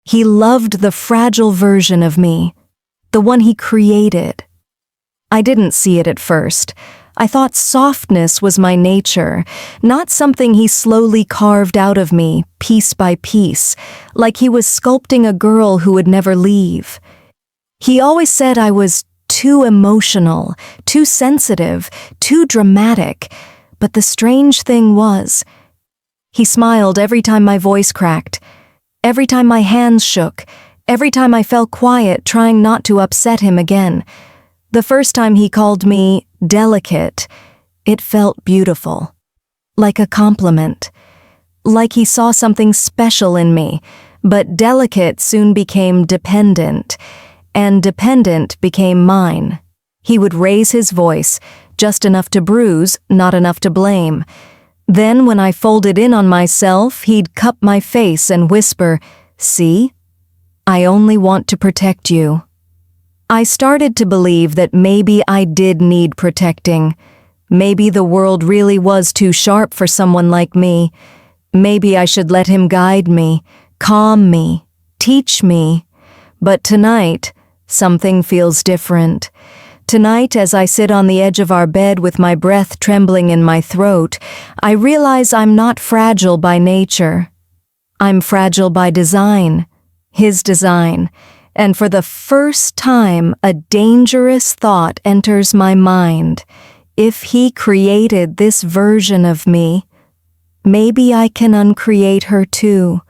He loved the fragile version of me, the one he created. I didn't see it at first. I thought softness was my nature, not something he slowly carved out of me, piece by piece, like he was sculpting a girl who would never leave. He always said I was too emotional, too sensitive, too dramatic, but the strange thing was, he smiled every time my voice cracked, every time my hands shook, every time I fell quiet trying not to upset him again. The first time he called me delicate, it felt beautiful, like a compliment, like he saw something special in me, but delicate soon became dependent, and dependent became mine. He would raise his voice, just enough to bruise, not enough to blame. Then when I folded in on myself, he'd cup my face and whisper, "See? I only want to protect you." I started to believe that maybe I did need protecting. Maybe the world really was too sharp for someone like me. Maybe I should let him guide me, calm me, teach me. But tonight, something feels different. Tonight, as I sit on the edge of our bed with my breath trembling in my throat, I realize I'm not fragile by nature. I'm fragile by design, his design. And for the first time, a dangerous thought enters my mind. If he created this version of me, maybe I can uncreate her too.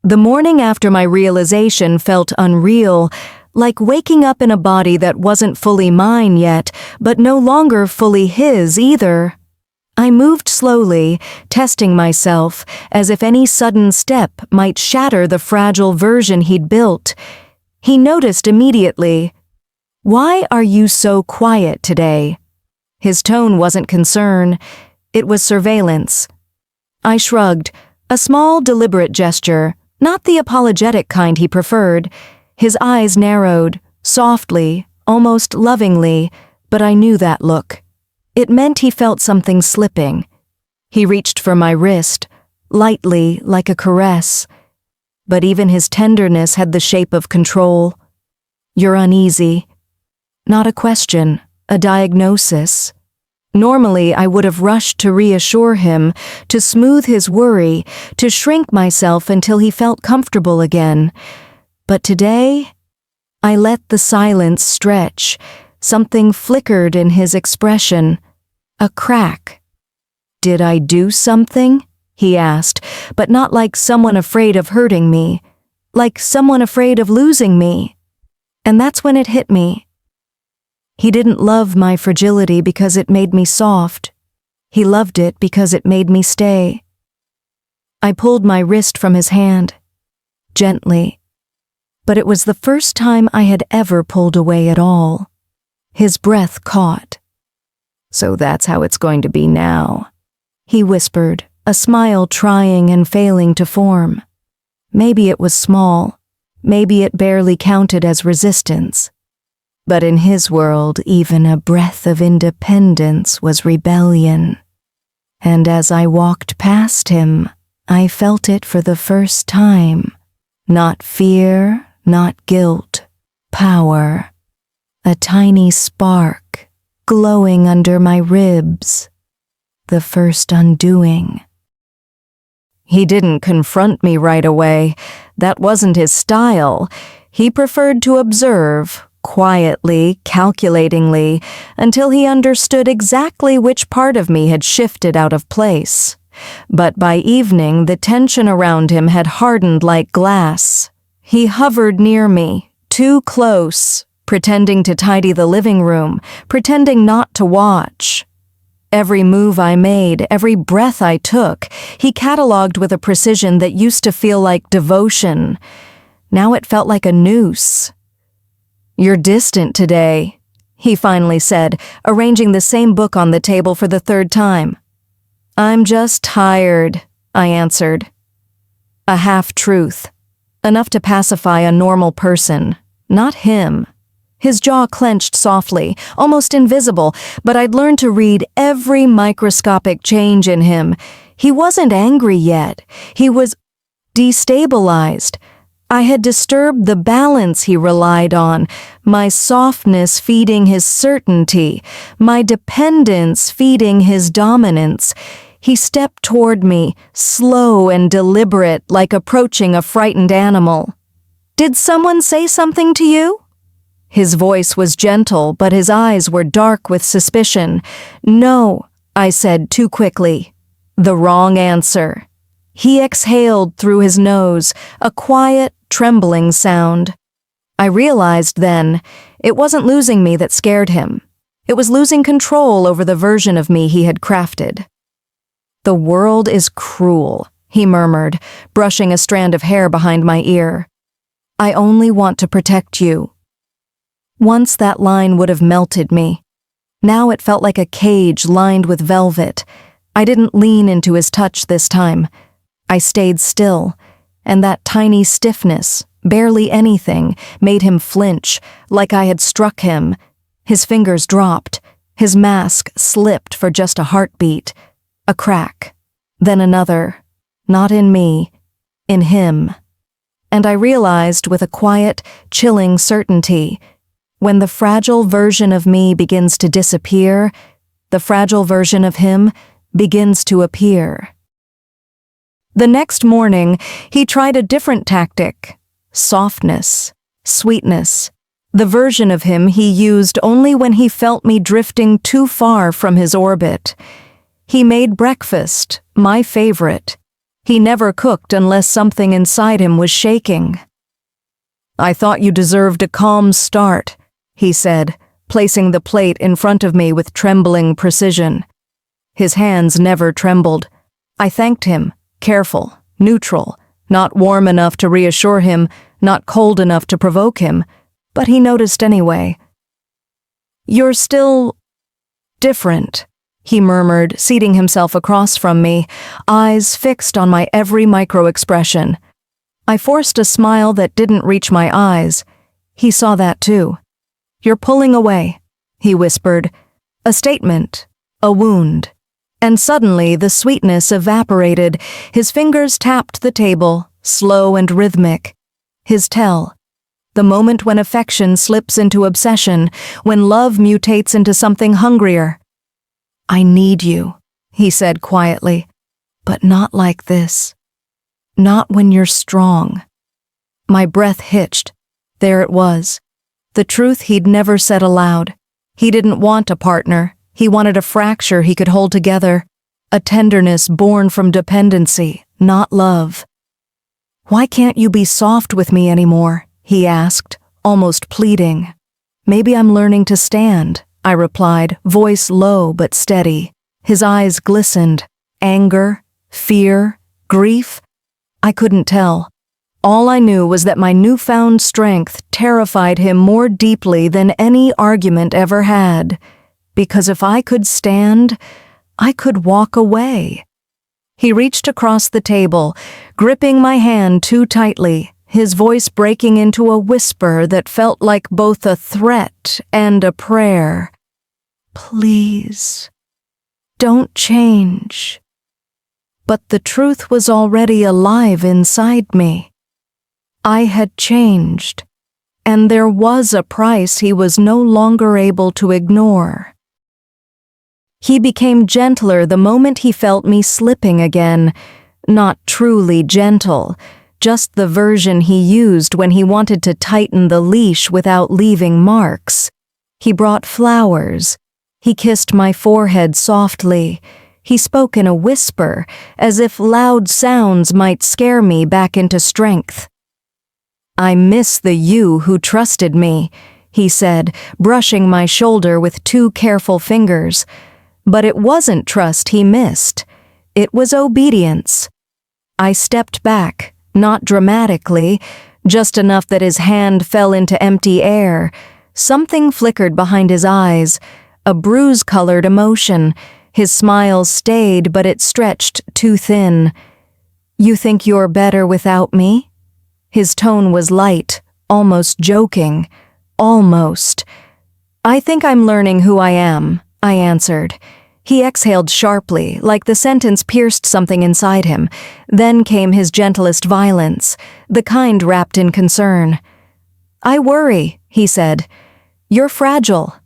The morning after my realization felt unreal, like waking up in a body that wasn't fully mine yet, but no longer fully his either. I moved slowly, testing myself, as if any sudden step might shatter the fragile version he'd built. He noticed immediately. "Why are you so quiet today?" His tone wasn't concern, it was surveillance. I shrugged, a small, deliberate gesture, not the apologetic kind he preferred. His eyes narrowed, softly, almost lovingly, but I knew that look. It meant he felt something slipping. He reached for my wrist, lightly, like a caress. But even his tenderness had the shape of control. "You're uneasy." Not a question, a diagnosis. Normally, I would have rushed to reassure him, to smooth his worry, to shrink myself until he felt comfortable again. But today, I let the silence stretch. Something flickered in his expression. A crack. "Did I do something?" he asked, but not like someone afraid of hurting me, like someone afraid of losing me. And that's when it hit me. He didn't love my fragility because it made me soft. He loved it because it made me stay. I pulled my wrist from his hand, gently. But it was the first time I had ever pulled away at all. His breath caught. "So that's how it's going to be now," he whispered, a smile trying and failing to form. Maybe it was small, maybe it barely counted as resistance. But in his world, even a breath of independence was rebellion. And as I walked past him, I felt it for the first time. Not fear, not guilt, power. A tiny spark, glowing under my ribs. The first undoing. He didn't confront me right away. That wasn't his style. He preferred to observe, quietly, calculatingly, until he understood exactly which part of me had shifted out of place. But by evening, the tension around him had hardened like glass. He hovered near me, too close, pretending to tidy the living room, pretending not to watch. Every move I made, every breath I took, he catalogued with a precision that used to feel like devotion. Now it felt like a noose. "You're distant today," he finally said, arranging the same book on the table for the third time. "I'm just tired," I answered. A half-truth, enough to pacify a normal person, not him. His jaw clenched softly, almost invisible, but I'd learned to read every microscopic change in him. He wasn't angry yet. He was destabilized, I had disturbed the balance he relied on, my softness feeding his certainty, my dependence feeding his dominance. He stepped toward me, slow and deliberate, like approaching a frightened animal. "Did someone say something to you?" His voice was gentle, but his eyes were dark with suspicion. "No," I said too quickly. The wrong answer. He exhaled through his nose, a quiet, trembling sound. I realized then, it wasn't losing me that scared him. It was losing control over the version of me he had crafted. "The world is cruel," he murmured, brushing a strand of hair behind my ear. "I only want to protect you." Once that line would have melted me. Now it felt like a cage lined with velvet. I didn't lean into his touch this time. I stayed still, and that tiny stiffness, barely anything, made him flinch, like I had struck him. His fingers dropped. His mask slipped for just a heartbeat. A crack. Then another. Not in me. In him. And I realized with a quiet, chilling certainty, when the fragile version of me begins to disappear, the fragile version of him begins to appear. The next morning, he tried a different tactic. Softness, sweetness. The version of him he used only when he felt me drifting too far from his orbit. He made breakfast, my favorite. He never cooked unless something inside him was shaking. "I thought you deserved a calm start," he said, placing the plate in front of me with trembling precision. His hands never trembled. I thanked him, careful, neutral, not warm enough to reassure him, not cold enough to provoke him, but he noticed anyway. "You're still different," he murmured, seating himself across from me, eyes fixed on my every micro-expression. I forced a smile that didn't reach my eyes. He saw that too. "You're pulling away," he whispered. "A statement, a wound." And suddenly the sweetness evaporated. His fingers tapped the table, slow and rhythmic. His tell. The moment when affection slips into obsession, when love mutates into something hungrier. "I need you," he said quietly, "but not like this. Not when you're strong." My breath hitched. There it was. The truth he'd never said aloud. He didn't want a partner. He wanted a fracture he could hold together. A tenderness born from dependency, not love. "Why can't you be soft with me anymore?" he asked, almost pleading. "Maybe I'm learning to stand," I replied, voice low but steady. His eyes glistened. Anger, fear, grief? I couldn't tell. All I knew was that my newfound strength terrified him more deeply than any argument ever had. Because if I could stand, I could walk away. He reached across the table, gripping my hand too tightly, his voice breaking into a whisper that felt like both a threat and a prayer. "Please, don't change." But the truth was already alive inside me. I had changed, and there was a price he was no longer able to ignore. He became gentler the moment he felt me slipping again. Not truly gentle, just the version he used when he wanted to tighten the leash without leaving marks. He brought flowers. He kissed my forehead softly. He spoke in a whisper, as if loud sounds might scare me back into strength. "I miss the you who trusted me," he said, brushing my shoulder with two careful fingers. But it wasn't trust he missed. It was obedience. I stepped back, not dramatically, just enough that his hand fell into empty air. Something flickered behind his eyes, a bruise-colored emotion. His smile stayed, but it stretched too thin. "You think you're better without me?" His tone was light, almost joking. Almost. "I think I'm learning who I am," I answered. He exhaled sharply, like the sentence pierced something inside him. Then came his gentlest violence, the kind wrapped in concern. "I worry," he said. "You're fragile.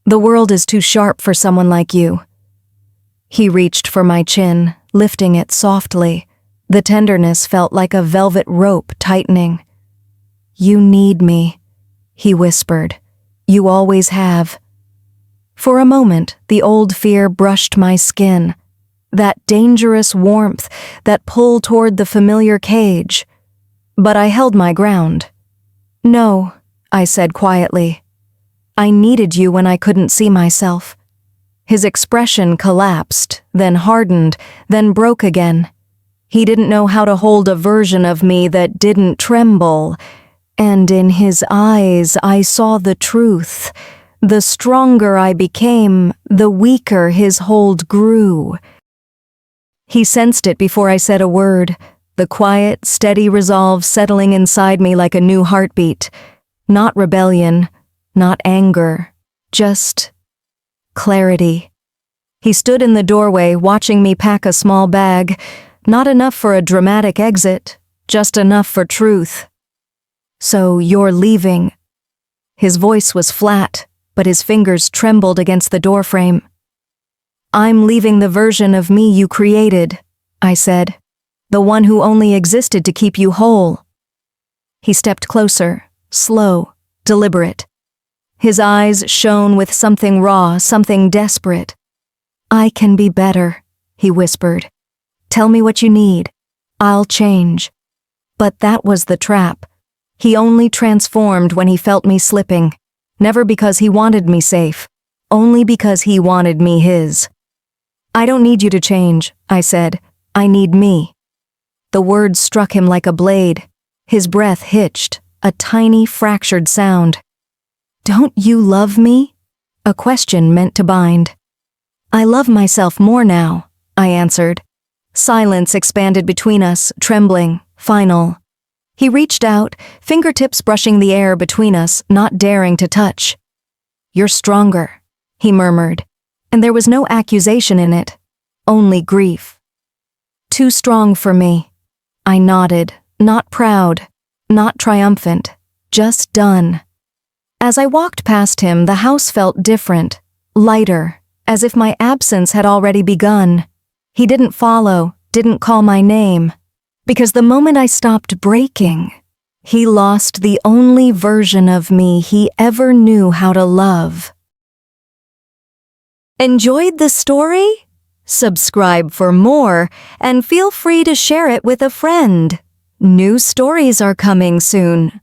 The world is too sharp for someone like you." He reached for my chin, lifting it softly. The tenderness felt like a velvet rope tightening. "You need me," he whispered. "You always have." For a moment, the old fear brushed my skin. That dangerous warmth, that pull toward the familiar cage. But I held my ground. "No," I said quietly. "I needed you when I couldn't see myself." His expression collapsed, then hardened, then broke again. He didn't know how to hold a version of me that didn't tremble. And in his eyes, I saw the truth. The stronger I became, the weaker his hold grew. He sensed it before I said a word, the quiet, steady resolve settling inside me like a new heartbeat. Not rebellion, not anger, just clarity. He stood in the doorway, watching me pack a small bag, not enough for a dramatic exit, just enough for truth. "So you're leaving." His voice was flat, but his fingers trembled against the doorframe. "I'm leaving the version of me you created," I said. "The one who only existed to keep you whole." He stepped closer, slow, deliberate. His eyes shone with something raw, something desperate. "I can be better," he whispered. "Tell me what you need. I'll change." But that was the trap. He only transformed when he felt me slipping. Never because he wanted me safe, only because he wanted me his. "I don't need you to change," I said. "I need me." The words struck him like a blade. His breath hitched, a tiny fractured sound. "Don't you love me?" A question meant to bind. "I love myself more now," I answered. Silence expanded between us, trembling, final. He reached out, fingertips brushing the air between us, not daring to touch. "You're stronger," he murmured, and there was no accusation in it, only grief. "Too strong for me." I nodded, not proud, not triumphant, just done. As I walked past him, the house felt different, lighter, as if my absence had already begun. He didn't follow, didn't call my name. Because the moment I stopped breaking, he lost the only version of me he ever knew how to love. Enjoyed the story? Subscribe for more, and feel free to share it with a friend. New stories are coming soon.